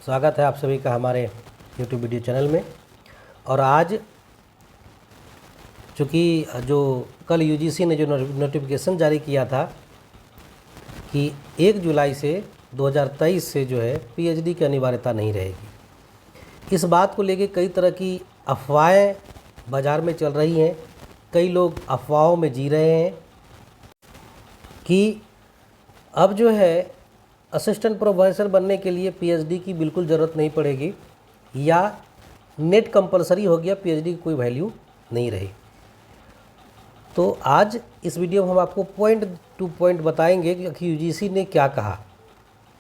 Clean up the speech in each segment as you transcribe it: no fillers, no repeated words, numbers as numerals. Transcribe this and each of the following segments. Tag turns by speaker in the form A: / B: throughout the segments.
A: स्वागत है आप सभी का हमारे YouTube वीडियो चैनल में। और आज चूँकि जो कल UGC ने जो नोटिफिकेशन जारी किया था कि 1 जुलाई से 2023 से जो है PhD की अनिवार्यता नहीं रहेगी, इस बात को लेके कई तरह की अफवाहें बाज़ार में चल रही हैं। कई लोग अफवाहों में जी रहे हैं कि अब जो है असिस्टेंट प्रोफेसर बनने के लिए PhD की बिल्कुल ज़रूरत नहीं पड़ेगी, या नेट कंपलसरी हो गया, PhD की कोई वैल्यू नहीं रही। तो आज इस वीडियो में हम आपको पॉइंट टू पॉइंट बताएंगे कि UGC ने क्या कहा,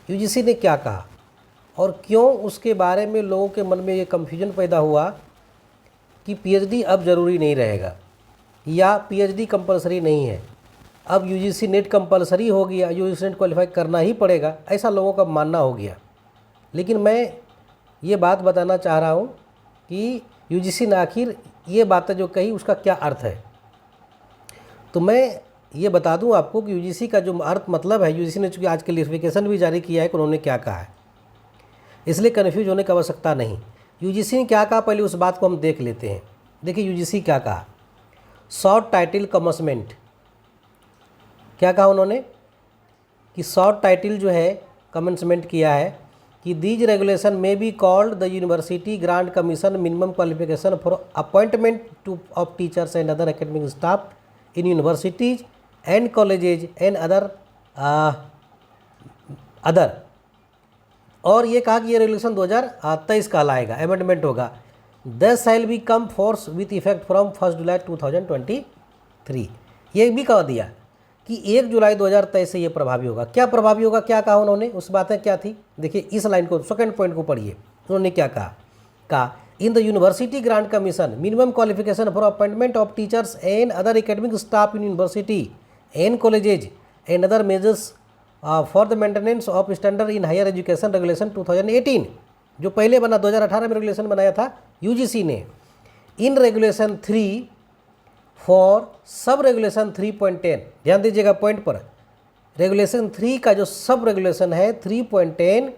A: UGC ने क्या कहा और क्यों उसके बारे में लोगों के मन में ये कन्फ्यूजन पैदा हुआ कि PhD अब ज़रूरी नहीं रहेगा या PhD कंपलसरी नहीं है, अब UGC नेट कंपलसरी हो गया, UGC नेट क्वालिफाई करना ही पड़ेगा, ऐसा लोगों का मानना हो गया। लेकिन मैं ये बात बताना चाह रहा हूँ कि UGC ने आखिर ये बातें जो कही उसका क्या अर्थ है। तो मैं ये बता दूं आपको कि UGC का जो अर्थ मतलब है, UGC ने चूँकि आज क्लियरिफिकेशन भी जारी किया है कि उन्होंने क्या कहा है, इसलिए कन्फ्यूज होने की आवश्यकता नहीं। UGC ने क्या कहा पहले उस बात को हम देख लेते हैं। देखिए UGC क्या कहा। शॉर्ट टाइटल कमेंसमेंट, क्या कहा उन्होंने कि शॉर्ट टाइटल जो है कमेंसमेंट किया है कि दीज रेगुलेशन में be called the university grant commission minimum qualification for appointment two of teachers and other academic staff in universities and colleges and other. और ये कहा कि ये रेगुलेशन 2023 कहलाएगा, अमेंडमेंट होगा। This shall be come force with effect from 1 जुलाई 2023। ये भी कह दिया कि 1 जुलाई 2023 से ये प्रभावी होगा। क्या प्रभावी होगा, क्या कहा उन्होंने, उस बातें क्या थी, देखिए इस लाइन को, सेकंड पॉइंट को पढ़िए। उन्होंने क्या कहा in the university grant commission minimum qualification for appointment of teachers and other academic staff in university and colleges and other measures for the maintenance of standard in higher education regulation 2018, जो पहले बना 2018 में regulation बनाया था UGC ने। In regulation 3 for sub regulation 3.10, ध्यान दीजिएगा point पर। रेगुलेशन 3 का जो सब रेगुलेशन है 3.10,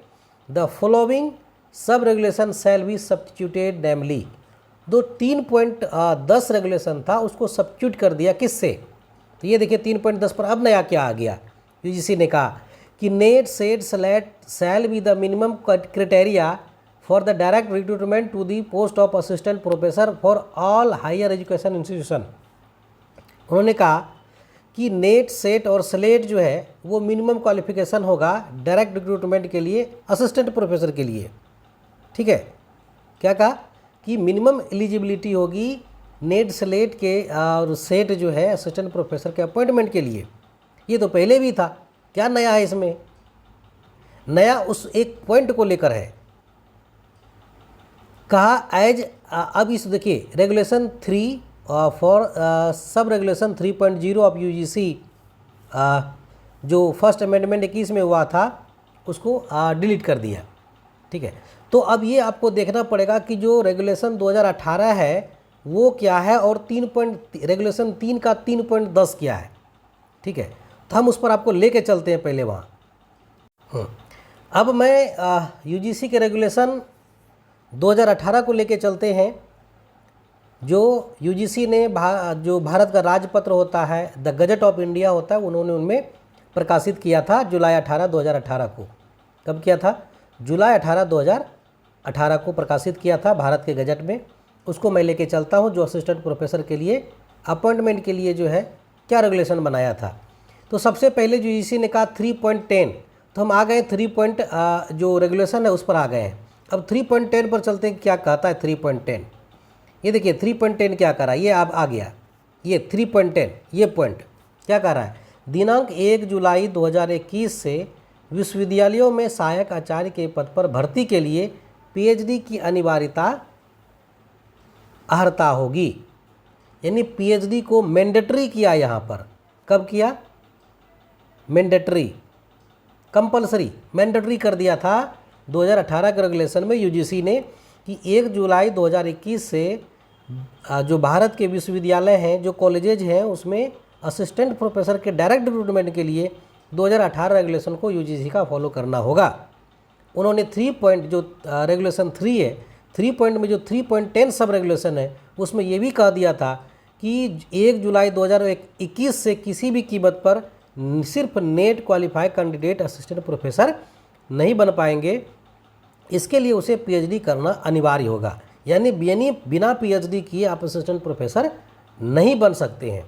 A: the following sub regulation shall be substituted, namely दो 3.10 रेगुलेशन था उसको सब्स्टिट्यूट कर दिया किससे, तो ये देखिए 3.10 पर अब नया क्या आ गया। UGC ने कहा कि NET SET SLET shall be the minimum criteria for the direct recruitment to the post of assistant professor for all higher education institution. उन्होंने कहा कि नेट सेट और स्लेट जो है वो मिनिमम क्वालिफिकेशन होगा डायरेक्ट रिक्रूटमेंट के लिए, असिस्टेंट प्रोफेसर के लिए। ठीक है, क्या कहा कि मिनिमम एलिजिबिलिटी होगी नेट स्लेट के और सेट जो है असिस्टेंट प्रोफेसर के अपॉइंटमेंट के लिए। ये तो पहले भी था, क्या नया है इसमें? नया उस एक पॉइंट को लेकर है। कहा एज अब इस देखिए regulation 3 for sub regulation 3.0 of UGC जो फर्स्ट अमेंडमेंट 21 में हुआ था उसको डिलीट कर दिया। ठीक है, तो अब ये आपको देखना पड़ेगा कि जो रेगुलेशन 2018 है वो क्या है और रेगुलेशन 3 का 3.10 क्या है। ठीक है, तो हम उस पर आपको लेके चलते हैं पहले वहाँ। अब मैं UGC के रेगुलेशन 2018 को लेके चलते हैं। जो UGC ने जो भारत का राजपत्र होता है, द गजट ऑफ इंडिया होता है, उन्होंने उनमें प्रकाशित किया था जुलाई 18, 2018 को। कब किया था? जुलाई 18, 2018 को प्रकाशित किया था भारत के गजट में। उसको मैं लेके चलता हूँ, जो असिस्टेंट प्रोफेसर के लिए अपॉइंटमेंट के लिए जो है क्या रेगुलेशन बनाया था। तो सबसे पहले जो UGC ने कहा 3.10, तो हम आ गए 3 जो रेगुलेशन है उस पर आ गए हैं। अब 3.10 पर चलते हैं, क्या कहता है 3.10। ये देखिए 3.10 क्या कर रहा है, ये अब आ गया ये 3.10, ये पॉइंट क्या कर रहा है, दिनांक 1 जुलाई 2021 से विश्वविद्यालयों में सहायक आचार्य के पद पर भर्ती के लिए PhD की अनिवार्यता अर्हता होगी। यानी PhD को मैंडेटरी किया यहाँ पर। कब किया? मैंडेटरी, कंपलसरी, मैंडेटरी कर दिया था 2018 के रेगुलेशन में UGC ने कि 1 जुलाई 2021 से जो भारत के विश्वविद्यालय हैं, जो कॉलेजेज हैं, उसमें असिस्टेंट प्रोफेसर के डायरेक्ट रिक्रूटमेंट के लिए 2018 रेगुलेशन को UGC का फॉलो करना होगा। उन्होंने 3 पॉइंट जो रेगुलेशन 3 है, 3 पॉइंट में जो 3.10 सब रेगुलेशन है उसमें ये भी कह दिया था कि 1 जुलाई 2021 से किसी भी कीमत पर सिर्फ net qualified candidate assistant professor नहीं बन पाएंगे, इसके लिए उसे पीएचडी करना अनिवार्य होगा। यानी बिना पीएचडी किए आप असिस्टेंट प्रोफेसर नहीं बन सकते हैं।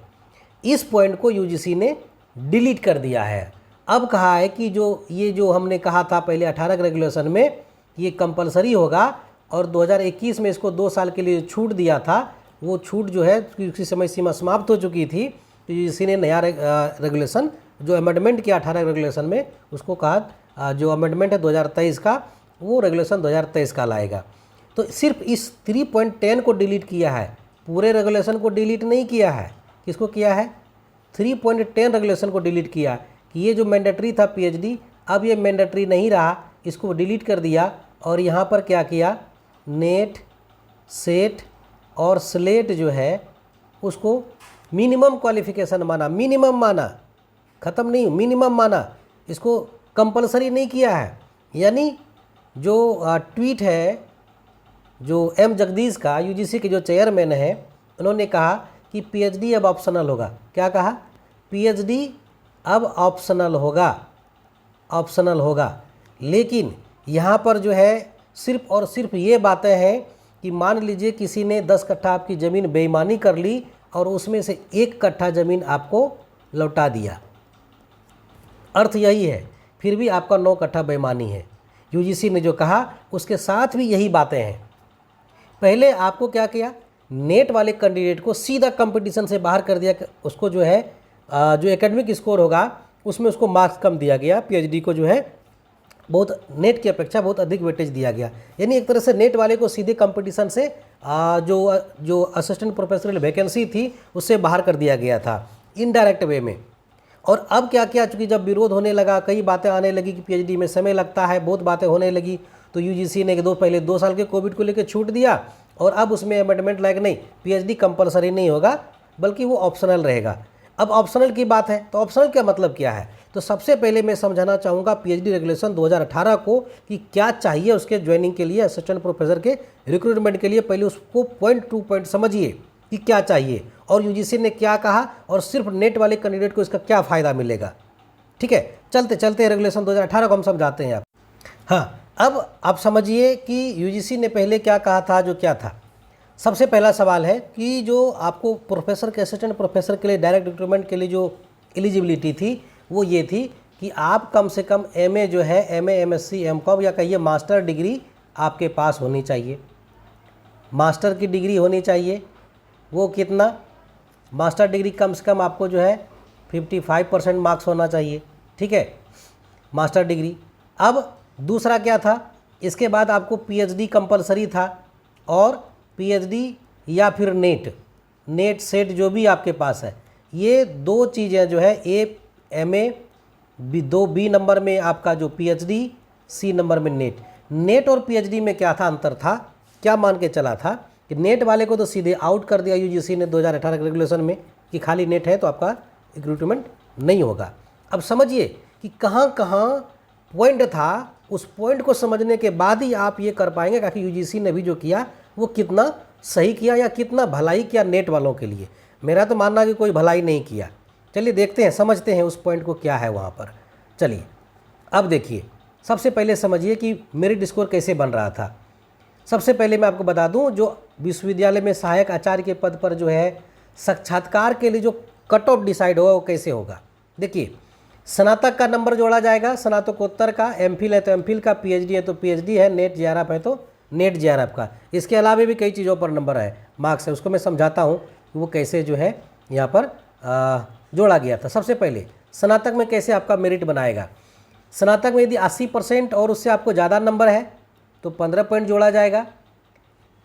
A: इस पॉइंट को यूजीसी ने डिलीट कर दिया है। अब कहा है कि जो हमने कहा था पहले 18 के रेगुलेशन में ये कंपलसरी होगा और 2021 में इसको 2 साल के लिए छूट दिया था, वो छूट जो है किसी समय सीमा समाप्त हो चुकी थी, तो यूजीसी ने नया रेगुलेशन जो अमेंडमेंट किया 18 रेगुलेशन में उसको कहा जो अमेंडमेंट है 2023 का, वो रेगुलेशन 2023 का लाएगा। तो सिर्फ इस 3.10 को डिलीट किया है, पूरे रेगुलेशन को डिलीट नहीं किया है। किसको किया है? 3.10 रेगुलेशन को डिलीट किया कि ये जो मैंडेटरी था पीएचडी, अब ये मैंडेटरी नहीं रहा, इसको डिलीट कर दिया और यहाँ पर क्या किया, नेट, सेट और स्लेट जो है उसको मिनिमम क्वालिफिकेशन माना, मिनिमम माना, ख़त्म नहीं, मिनिमम माना, इसको कंपलसरी नहीं किया है। यानी जो ट्वीट है जो एम जगदीश का, यूजीसी के जो चेयरमैन है, उन्होंने कहा कि पीएचडी अब ऑप्शनल होगा। क्या कहा? पीएचडी अब ऑप्शनल होगा, ऑप्शनल होगा। लेकिन यहाँ पर जो है सिर्फ और सिर्फ ये बातें हैं कि मान लीजिए किसी ने 10 कट्ठा आपकी ज़मीन बेईमानी कर ली और उसमें से 1 कट्ठा ज़मीन आपको लौटा दिया, अर्थ यही है, फिर भी आपका 9 कट्ठा बेईमानी है। यूजीसी ने जो कहा उसके साथ भी यही बातें हैं। पहले आपको क्या किया, नेट वाले कैंडिडेट को सीधा कंपटीशन से बाहर कर दिया, उसको जो है जो एकेडमिक स्कोर होगा उसमें उसको मार्क्स कम दिया गया, पीएचडी को जो है बहुत नेट की अपेक्षा बहुत अधिक वेटेज दिया गया। यानी एक तरह से नेट वाले को सीधे कंपटीशन से जो असिस्टेंट प्रोफेसरल वैकेंसी थी उससे बाहर कर दिया गया था इनडायरेक्ट वे में। और अब क्या किया, चूँकि जब विरोध होने लगा, कई बातें आने लगी कि पीएचडी में समय लगता है, बहुत बातें होने लगी, तो यूजीसी ने पहले 2 साल के कोविड को लेकर छूट दिया और अब उसमें अमेंडमेंट लाइक नहीं, पीएचडी कंपलसरी नहीं होगा बल्कि वो ऑप्शनल रहेगा। अब ऑप्शनल की बात है तो ऑप्शनल का मतलब क्या है? तो सबसे पहले मैं समझाना चाहूँगा पीएचडी रेगुलेशन 2018 को कि क्या चाहिए उसके ज्वाइनिंग के लिए, असिस्टेंट प्रोफेसर के रिक्रूटमेंट के लिए। पहले उसको पॉइंट टू पॉइंट समझिए कि क्या चाहिए और यूजीसी ने क्या कहा और सिर्फ नेट वाले कैंडिडेट को इसका क्या फ़ायदा मिलेगा। ठीक है, चलते चलते रेगुलेशन 2018 को हम समझाते हैं आप। हाँ, अब आप समझिए कि यूजीसी ने पहले क्या कहा था, जो क्या था। सबसे पहला सवाल है कि जो आपको प्रोफेसर के, असिस्टेंट प्रोफेसर के लिए डायरेक्ट रिक्रूटमेंट के लिए जो एलिजिबिलिटी थी वो ये थी कि आप कम से कम एमए जो है, एमए, एमएससी, एमकॉम या कहिए मास्टर डिग्री आपके पास होनी चाहिए। मास्टर की डिग्री होनी चाहिए। वो कितना? मास्टर डिग्री कम से कम आपको जो है 55% मार्क्स होना चाहिए। ठीक है, मास्टर डिग्री। अब दूसरा क्या था, इसके बाद आपको पीएचडी कंपलसरी था और पीएचडी या फिर नेट सेट जो भी आपके पास है, ये 2 चीज़ें जो है, ए एमए, बी नंबर में आपका जो पीएचडी, सी नंबर में नेट और पीएचडी में क्या था, अंतर था। क्या मान के चला था कि नेट वाले को तो सीधे आउट कर दिया यूजीसी ने 2018 के रेगुलेशन में कि खाली नेट है तो आपका रिक्रूटमेंट नहीं होगा। अब समझिए कि कहाँ कहाँ पॉइंट था, उस पॉइंट को समझने के बाद ही आप ये कर पाएंगे कि यूजीसी ने भी जो किया वो कितना सही किया या कितना भलाई किया नेट वालों के लिए। मेरा तो मानना कि कोई भलाई नहीं किया। चलिए देखते हैं, समझते हैं उस पॉइंट को क्या है वहाँ पर। चलिए अब देखिए, सबसे पहले समझिए कि मेरिट स्कोर कैसे बन रहा था। सबसे पहले मैं आपको बता दूं, जो विश्वविद्यालय में सहायक आचार्य के पद पर जो है साक्षात्कार के लिए जो कट ऑफ डिसाइड होगा वो कैसे होगा। देखिए, स्नातक का नंबर जोड़ा जाएगा, स्नातकोत्तर का, एमफिल है तो एमफिल का, पीएचडी है तो पीएचडी है, नेट जेआरएफ है तो नेट जेआरएफ का। इसके अलावा भी कई चीज़ों पर नंबर है, मार्क्स है, उसको मैं समझाता हूँ कि वो कैसे जो है यहाँ पर जोड़ा गया था। सबसे पहले स्नातक में कैसे आपका मेरिट बनाएगा। स्नातक में यदि 80% और उससे आपको ज़्यादा नंबर है तो 15 पॉइंट जोड़ा जाएगा,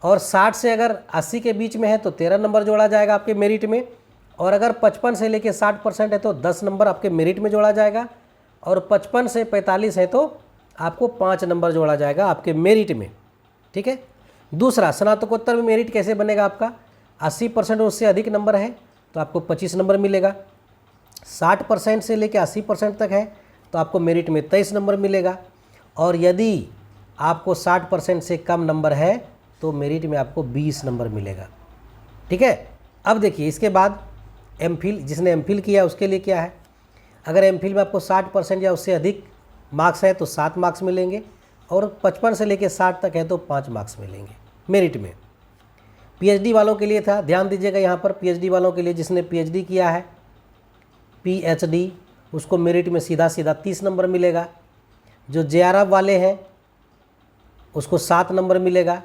A: और 60 से अगर 80 के बीच में है तो 13 नंबर जोड़ा जाएगा आपके मेरिट में, और अगर 55 से लेकर 60% है तो 10 नंबर आपके मेरिट में जोड़ा जाएगा, और 55 से 45 है तो आपको 5 नंबर जोड़ा जाएगा आपके मेरिट में। ठीक है। दूसरा, स्नातकोत्तर में मेरिट कैसे बनेगा आपका, 80% उससे अधिक नंबर है तो आपको 25 नंबर मिलेगा, 60% से लेकर 80% तक है तो आपको मेरिट में 23 नंबर मिलेगा, और यदि आपको 60% से कम नंबर है तो मेरिट में आपको 20 नंबर मिलेगा। ठीक है। अब देखिए इसके बाद एमफिल, जिसने एमफिल किया उसके लिए क्या है, अगर एमफिल में आपको 60% या उससे अधिक मार्क्स है तो 7 मार्क्स मिलेंगे, और 55 से लेकर 60 तक है तो 5 मार्क्स मिलेंगे मेरिट में। पीएचडी वालों के लिए था, ध्यान दीजिएगा यहाँ पर, पीएचडी वालों के लिए जिसने पीएचडी किया है, पीएचडी, उसको मेरिट में सीधा सीधा 30 नंबर मिलेगा। जो जेआरएफ वाले हैं उसको 7 नंबर मिलेगा,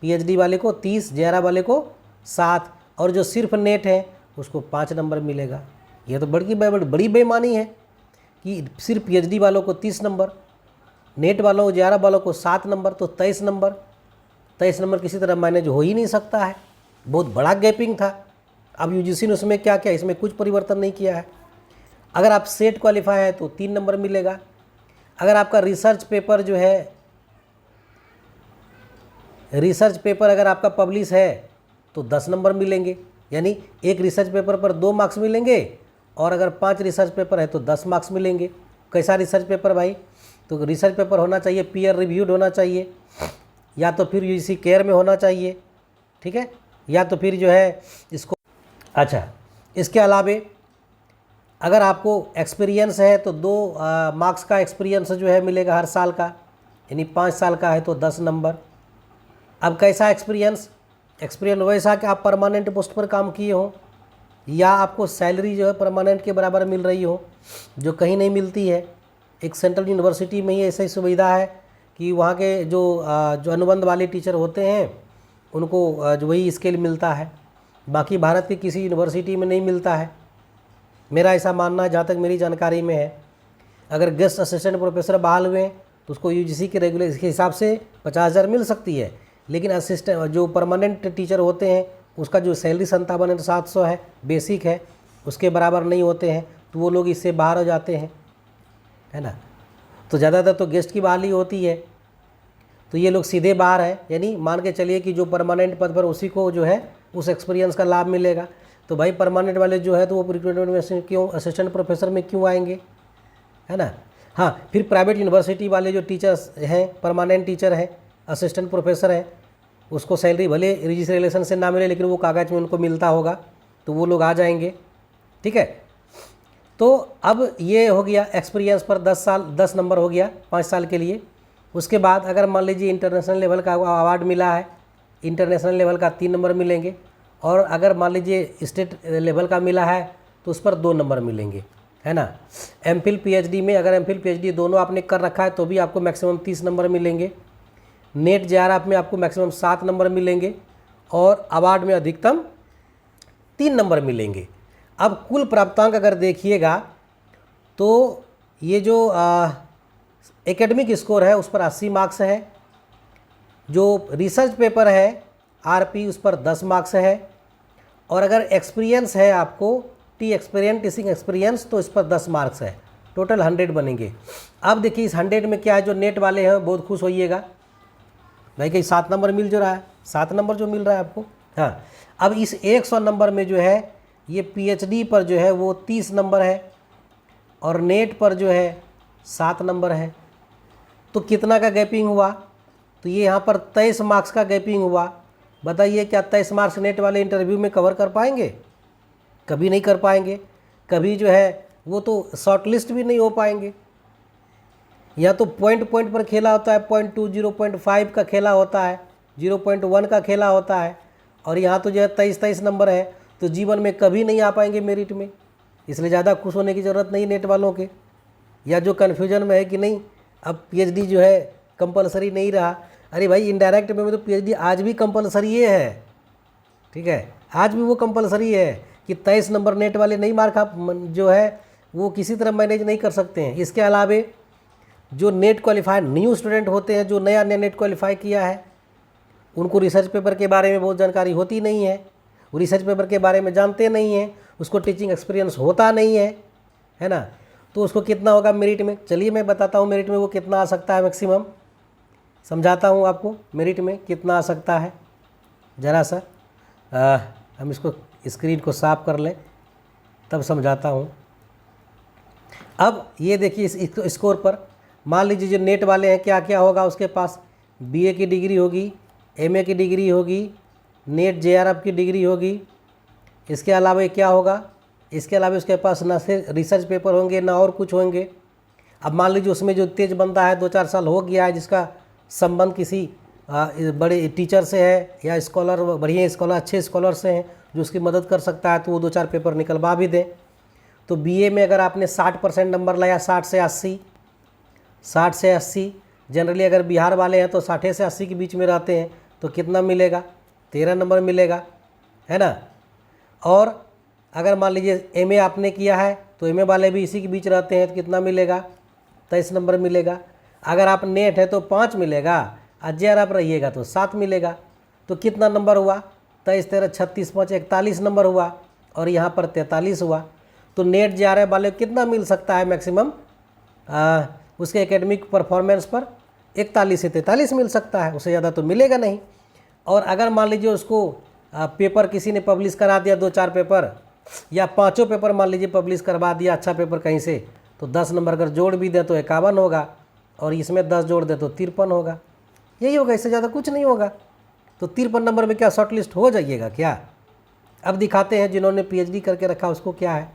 A: पीएचडी वाले को 30, जेआरएफ वाले को 7, और जो सिर्फ नेट है उसको 5 नंबर मिलेगा। यह तो बड़ी बेईमानी है कि सिर्फ पीएचडी वालों को 30 नंबर, नेट वालों जेआरएफ वालों को 7 नंबर, तो 23 नंबर। 23 नंबर किसी तरह मैनेज हो ही नहीं सकता है, बहुत बड़ा गैपिंग था। अब यूजीसी ने उसमें क्या किया, इसमें कुछ परिवर्तन नहीं किया है। अगर आप सेट क्वालिफाई है तो 3 नंबर मिलेगा। अगर आपका रिसर्च पेपर जो है, रिसर्च पेपर अगर आपका पब्लिश है तो 10 नंबर मिलेंगे, यानी एक रिसर्च पेपर पर 2 मार्क्स मिलेंगे, और अगर 5 रिसर्च पेपर है तो 10 मार्क्स मिलेंगे। कैसा रिसर्च पेपर भाई, तो रिसर्च पेपर होना चाहिए पीयर रिव्यूड होना चाहिए, या तो फिर यूजीसी केयर में होना चाहिए, ठीक है, या तो फिर जो है इसको। अच्छा, इसके अलावे अगर आपको एक्सपीरियंस है तो 2 मार्क्स का एक्सपीरियंस जो है मिलेगा हर साल का, यानी 5 साल का है तो 10 नंबर। अब कैसा एक्सपीरियंस, एक्सपीरियंस वैसा कि आप परमानेंट पोस्ट पर काम किए हो, या आपको सैलरी जो है परमानेंट के बराबर मिल रही हो, जो कहीं नहीं मिलती है। एक सेंट्रल यूनिवर्सिटी में ही ऐसी सुविधा है कि वहाँ के जो अनुबंध वाले टीचर होते हैं उनको जो वही स्केल मिलता है, बाकी भारत की किसी यूनिवर्सिटी में नहीं मिलता है। मेरा ऐसा मानना है, जहाँ तक मेरी जानकारी में है। अगर गेस्ट असिस्टेंट प्रोफेसर बहाल हुए तो उसको यूजीसी के रेगुलेशन के हिसाब से 50,000 मिल सकती है, लेकिन असिस्टेंट जो परमानेंट टीचर होते हैं उसका जो सैलरी 57,700 है, बेसिक है, उसके बराबर नहीं होते हैं, तो वो लोग इससे बाहर हो जाते हैं, है ना। तो ज़्यादातर तो गेस्ट की बहाली होती है, तो ये लोग सीधे बाहर हैं, यानी मान के चलिए कि जो परमानेंट पद पर उसी को जो है उस एक्सपीरियंस का लाभ मिलेगा। तो भाई परमानेंट वाले जो है तो वो रिक्रूटमेंट में क्यों असिस्टेंट प्रोफेसर में क्यों आएंगे, है ना। हाँ, फिर प्राइवेट यूनिवर्सिटी वाले जो टीचर्स हैं, परमानेंट टीचर हैं, असिस्टेंट प्रोफेसर हैं, उसको सैलरी भले रजिस्ट्रेशन से ना मिले लेकिन वो कागज़ में उनको मिलता होगा, तो वो लोग आ जाएंगे, ठीक है। तो अब ये हो गया एक्सपीरियंस पर 10 नंबर हो गया 5 साल के लिए। उसके बाद अगर मान लीजिए इंटरनेशनल लेवल का अवार्ड मिला है, इंटरनेशनल लेवल का 3 नंबर मिलेंगे, और अगर मान लीजिए स्टेट लेवल का मिला है तो उस पर 2 नंबर मिलेंगे, है ना। एमफिल पीएचडी में अगर एमफिल पीएचडी दोनों आपने कर रखा है तो भी आपको मैक्सिमम 30 नंबर मिलेंगे। नेट जेआरएफ में आपको मैक्सिमम 7 नंबर मिलेंगे, और अवार्ड में अधिकतम 3 नंबर मिलेंगे। अब कुल प्राप्तांक अगर देखिएगा तो ये जो एकेडमिक स्कोर है उस पर 80 मार्क्स है, जो रिसर्च पेपर है आरपी उस पर 10 मार्क्स है, और अगर एक्सपीरियंस है आपको टीचिंग एक्सपीरियंस तो इस पर 10 मार्क्स है, टोटल 100 बनेंगे। अब देखिए इस 100 में क्या है, जो नेट वाले हैं बहुत खुश होइएगा भाई, कहीं 7 नंबर मिल जो रहा है, 7 नंबर जो मिल रहा है आपको। हाँ, अब इस 100 नंबर में जो है ये पीएचडी पर जो है वो 30 नंबर है, और नेट पर जो है 7 नंबर है, तो कितना का गैपिंग हुआ, तो ये यहाँ पर 23 मार्क्स का गैपिंग हुआ। बताइए क्या 23 मार्क्स नेट वाले इंटरव्यू में कवर कर पाएंगे, कभी नहीं कर पाएंगे, कभी जो है वो तो शॉर्ट लिस्ट भी नहीं हो पाएंगे। या तो पॉइंट पर खेला होता है, 0.2 0.5 का खेला होता है, 0.1 का खेला होता है, और यहाँ तो जो है 23 नंबर है, तो जीवन में कभी नहीं आ पाएंगे मेरिट में। इसलिए ज़्यादा खुश होने की ज़रूरत नहीं नेट वालों के। या जो कन्फ्यूजन में है कि नहीं अब पीएचडी जो है कंपलसरी नहीं रहा, अरे भाई इनडायरेक्ट में तो पीएचडी आज भी कंपलसरी है, ठीक है, आज भी वो कंपलसरी है कि 23 नंबर नेट वाले नहीं मार्क आप जो है वो किसी तरह मैनेज नहीं कर सकते हैं। इसके अलावे जो नेट क्वालिफाई न्यू स्टूडेंट होते हैं, जो नया नेट क्वालिफाई किया है, उनको रिसर्च पेपर के बारे में बहुत जानकारी होती नहीं है, वो रिसर्च पेपर के बारे में जानते नहीं हैं, उसको टीचिंग एक्सपीरियंस होता नहीं है ना। तो उसको कितना होगा मेरिट में, चलिए मैं बताता हूँ मेरिट में वो कितना आ सकता है, मैक्सिमम समझाता हूँ आपको मेरिट में कितना आ सकता है। ज़रा सा हम इसको स्क्रीन को साफ कर लें तब समझाता हूँ। अब ये देखिए इस स्कोर पर मान लीजिए जो नेट वाले हैं क्या क्या होगा उसके पास, बीए की डिग्री होगी, एमए की डिग्री होगी, नेट जेआरएफ की डिग्री होगी। इसके अलावा ये क्या होगा, इसके अलावा उसके पास ना सिर्फ रिसर्च पेपर होंगे ना और कुछ होंगे। अब मान लीजिए उसमें जो तेज बंदा है 2-4 साल हो गया है, जिसका संबंध किसी बड़े टीचर से है या स्कॉलर, बढ़िया स्कॉलर, अच्छे स्कॉलर से हैं जो उसकी मदद कर सकता है, तो वो 2-4 पेपर निकलवा भी दें। तो बीए में अगर आपने 60% नंबर लाया, 60 से 80, जनरली अगर बिहार वाले हैं तो 60 से 80 के बीच में रहते हैं, तो कितना मिलेगा, 13 नंबर मिलेगा, है ना। और अगर मान लीजिए एमए आपने किया है तो एमए वाले भी इसी के बीच रहते हैं, तो कितना मिलेगा, 23 नंबर मिलेगा। अगर आप नेट है तो 5 मिलेगा, और जेआरएफ रहिएगा तो 7 मिलेगा। तो कितना नंबर हुआ, 23, 13, 36, 5, 41 नंबर हुआ, और यहाँ पर 43 हुआ। तो नेट जेआरएफ वाले को कितना मिल सकता है मैक्सिमम, उसके एकेडमिक परफॉर्मेंस पर 41 से 43 मिल सकता है, उससे ज़्यादा तो मिलेगा नहीं। और अगर मान लीजिए उसको पेपर किसी ने पब्लिश करा दिया, 2-4 पेपर या 5 पेपर मान लीजिए पब्लिश करवा दिया, अच्छा पेपर कहीं से, तो 10 नंबर अगर जोड़ भी दे तो 51 होगा, और इसमें 10 जोड़ दे तो 53 होगा। यही होगा, इससे ज़्यादा कुछ नहीं होगा। तो 53 नंबर में क्या शॉर्ट लिस्ट हो जाइएगा क्या। अब दिखाते हैं जिन्होंने पीएचडी करके रखा उसको क्या है।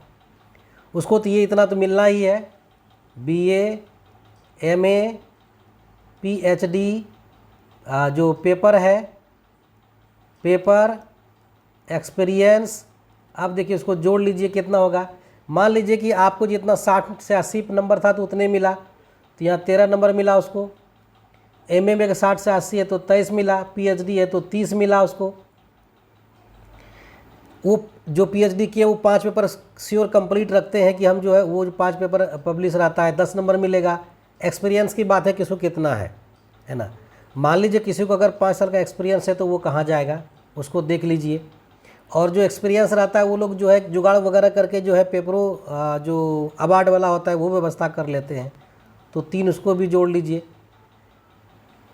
A: उसको तो ये इतना तो मिलना ही है, बीए, एमए, पीएचडी, जो पेपर है, पेपर, एक्सपीरियंस। आप देखिए उसको जोड़ लीजिए कितना होगा। मान लीजिए कि आपको जितना 60 से 80 नंबर था तो उतने मिला, तो यहाँ 13 नंबर मिला उसको। एमए में अगर 60 से 80 है तो 23 मिला, पीएचडी है तो 30 मिला उसको। वो जो पीएचडी किए वो 5 पेपर श्योर कंप्लीट रखते हैं कि हम जो है वो जो 5 पेपर पब्लिश रहता है, 10 नंबर मिलेगा। एक्सपीरियंस की बात है किसको कितना है ना। मान लीजिए किसी को अगर 5 साल का एक्सपीरियंस है तो वो कहाँ जाएगा, उसको देख लीजिए। और जो एक्सपीरियंस रहता है वो लोग जो है जुगाड़ वगैरह करके जो है पेपरों जो अवार्ड वाला होता है वो व्यवस्था कर लेते हैं, तो 3 उसको भी जोड़ लीजिए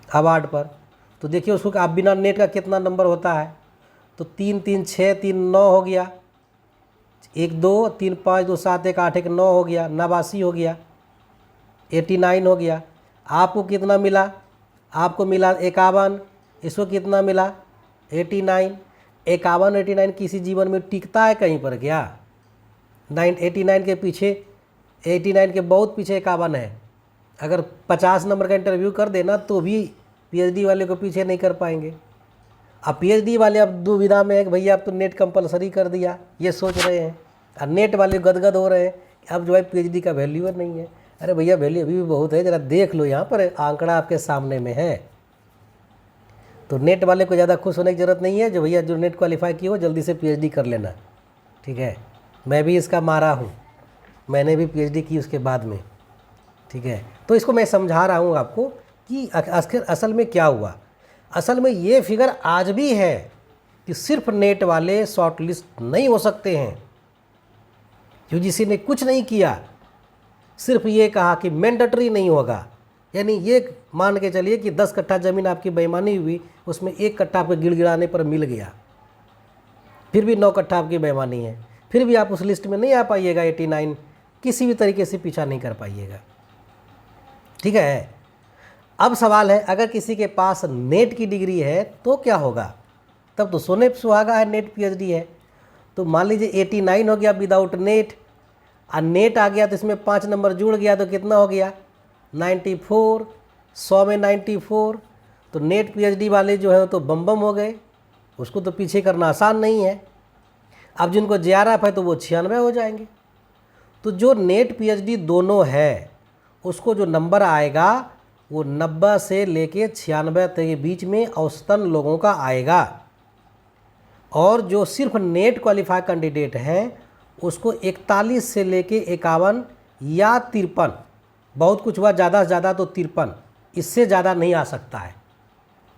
A: अवार्ड पर। तो देखिए उसको आप बिना नेट का कितना नंबर होता है, तो 3, 3, 6, 3, 9 हो गया, 1, 2, 3, 5, 2, 7, 1, 8, 1, 9 हो गया, 89 हो गया, 89 हो गया। आपको कितना मिला, आपको मिला 51, इसको कितना मिला 89। 51, 89 किसी जीवन में टिकता है कहीं पर क्या, 89 के पीछे, 89 के बहुत पीछे 51 है। अगर 50 नंबर का इंटरव्यू कर देना तो भी पीएचडी वाले को पीछे नहीं कर पाएंगे। अब पीएचडी वाले अब दुविधा में है कि भैया अब तो नेट कंपलसरी कर दिया, ये सोच रहे हैं, और नेट वाले गदगद हो रहे हैं कि अब जो है पीएचडी का वैल्यू नहीं है। अरे भैया वैल्यू अभी भी बहुत है, ज़रा देख लो, यहाँ पर आंकड़ा आपके सामने में है। तो नेट वाले को ज़्यादा खुश होने की ज़रूरत नहीं है, जो भैया जो नेट क्वालिफाई किया हो जल्दी से पीएचडी कर लेना, ठीक है। मैं भी इसका मारा हूँ, मैंने भी पीएचडी की उसके बाद में, ठीक है। तो इसको मैं समझा रहा हूँ आपको कि असल में क्या हुआ। असल में ये फिगर आज भी है कि सिर्फ नेट वाले शॉर्ट लिस्ट नहीं हो सकते हैं। यूजीसी ने कुछ नहीं किया, सिर्फ ये कहा कि मैंडेटरी नहीं होगा, यानी ये मान के चलिए कि 10 कट्ठा ज़मीन आपकी बेईमानी हुई, उसमें 1 कट्ठा आपके गिड़गिड़ाने पर मिल गया, फिर भी 9 कट्ठा आपकी बेईमानी है, फिर भी आप उस लिस्ट में नहीं आ पाइएगा। 89 किसी भी तरीके से पीछा नहीं कर पाइएगा, ठीक है। अब सवाल है अगर किसी के पास नेट की डिग्री है तो क्या होगा, तब तो सोने पे सुहागा है, नेट पीएचडी है। तो मान लीजिए 89 हो गया विदाउट नेट, और नेट आ गया तो इसमें 5 नंबर जुड़ गया तो कितना हो गया 94, 100 में 94। तो नेट पीएचडी वाले जो है तो बम हो गए, उसको तो पीछे करना आसान नहीं है। अब जिनको जेआरएफ है तो वो 96 हो जाएंगे। तो जो नेट पीएचडी दोनों है उसको जो नंबर आएगा वो 90 से लेके 96 तक के बीच में औसतन लोगों का आएगा। और जो सिर्फ नेट क्वालिफाई कैंडिडेट हैं उसको 41 से लेके 51 या 53, बहुत कुछ हुआ ज़्यादा से ज़्यादा तो 53, इससे ज़्यादा नहीं आ सकता है,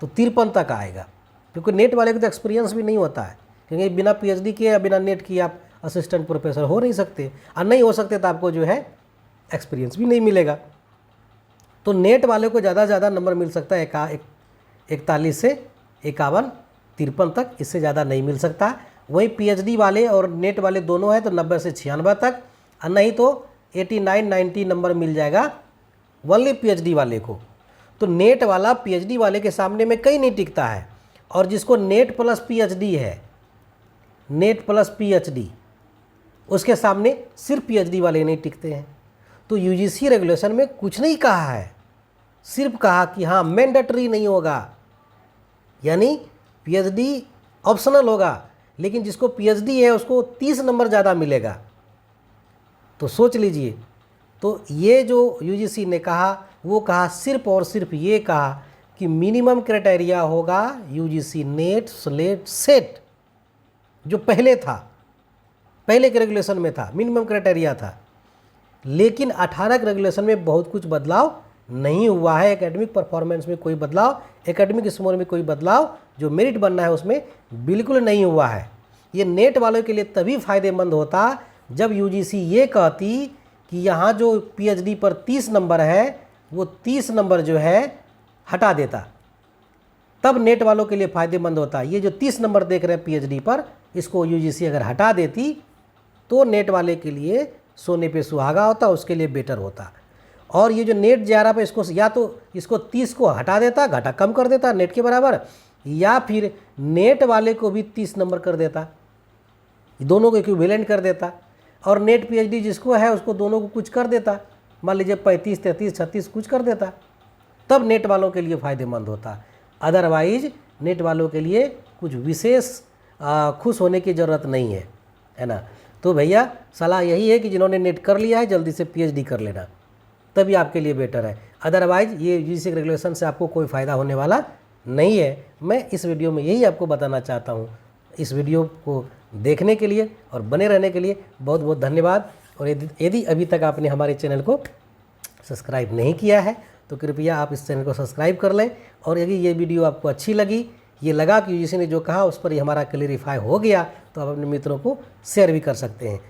A: तो 53 तक आएगा। क्योंकि नेट वाले को तो एक्सपीरियंस भी नहीं होता है, क्योंकि बिना पीएचडी किए या बिना नेट किए आप असिस्टेंट प्रोफेसर हो नहीं सकते, और नहीं हो सकते तो आपको जो है एक्सपीरियंस भी नहीं मिलेगा। तो नेट वाले को ज़्यादा से ज़्यादा नंबर मिल सकता है 41 से 51, 53 तक, इससे ज़्यादा नहीं मिल सकता। वहीं पीएचडी वाले और नेट वाले दोनों हैं तो 90 से 96 तक, और नहीं तो 89, 90 नंबर मिल जाएगा ओनली पीएचडी वाले को। तो नेट वाला पीएचडी वाले के सामने में कहीं नहीं टिकता है, और जिसको नेट प्लस पीएचडी है, नेट प्लस पीएचडी, उसके सामने सिर्फ पीएचडी वाले नहीं टिकते हैं। तो यूजीसी रेगुलेशन में कुछ नहीं कहा है, सिर्फ कहा कि हाँ मैंडेटरी नहीं होगा, यानी पीएचडी ऑप्शनल होगा, लेकिन जिसको पीएचडी है उसको 30 नंबर ज़्यादा मिलेगा। तो सोच लीजिए, तो ये जो यूजीसी ने कहा वो कहा सिर्फ और सिर्फ ये कहा कि मिनिमम क्राइटेरिया होगा यूजीसी नेट स्लेट सेट, जो पहले था, पहले के रेगुलेशन में था, मिनिमम क्राइटेरिया था। लेकिन 18 के रेगुलेशन में बहुत कुछ बदलाव नहीं हुआ है। एकेडमिक परफॉर्मेंस में कोई बदलाव, एकेडमिक स्कोर में कोई बदलाव, जो मेरिट बनना है उसमें बिल्कुल नहीं हुआ है। ये नेट वालों के लिए तभी फ़ायदेमंद होता जब यूजीसी ये कहती कि यहाँ जो पीएचडी पर 30 नंबर है वो 30 नंबर जो है हटा देता, तब नेट वालों के लिए फ़ायदेमंद होता। ये जो 30 नंबर देख रहे हैं पीएचडी पर, इसको यूजीसी अगर हटा देती तो नेट वाले के लिए सोने पे सुहागा होता, उसके लिए बेटर होता। और ये जो नेट 11 पे इसको या तो इसको 30 को हटा देता, घाटा कम कर देता नेट के बराबर, या फिर नेट वाले को भी 30 नंबर कर देता, दोनों को इक्विवेलेंट कर देता, और नेट पीएचडी जिसको है उसको दोनों को कुछ कर देता, मान लीजिए 35, 33, 36 कुछ कर देता, तब नेट वालों के लिए फ़ायदेमंद होता। अदरवाइज नेट वालों के लिए कुछ विशेष खुश होने की ज़रूरत नहीं है, है ना। तो भैया सलाह यही है कि जिन्होंने नेट कर लिया है जल्दी से पीएचडी कर लेना, तभी आपके लिए बेटर है। अदरवाइज ये यूजीसी रेगुलेशन से आपको कोई फ़ायदा होने वाला नहीं है। मैं इस वीडियो में यही आपको बताना चाहता हूँ। इस वीडियो को देखने के लिए और बने रहने के लिए बहुत बहुत धन्यवाद। और यदि अभी तक आपने हमारे चैनल को सब्सक्राइब नहीं किया है तो कृपया आप इस चैनल को सब्सक्राइब कर लें। और यदि ये वीडियो आपको अच्छी लगी, ये लगा कि यूजीसी ने जो कहा उस पर ही हमारा क्लेरिफाई हो गया, तो आप अपने मित्रों को शेयर भी कर सकते हैं।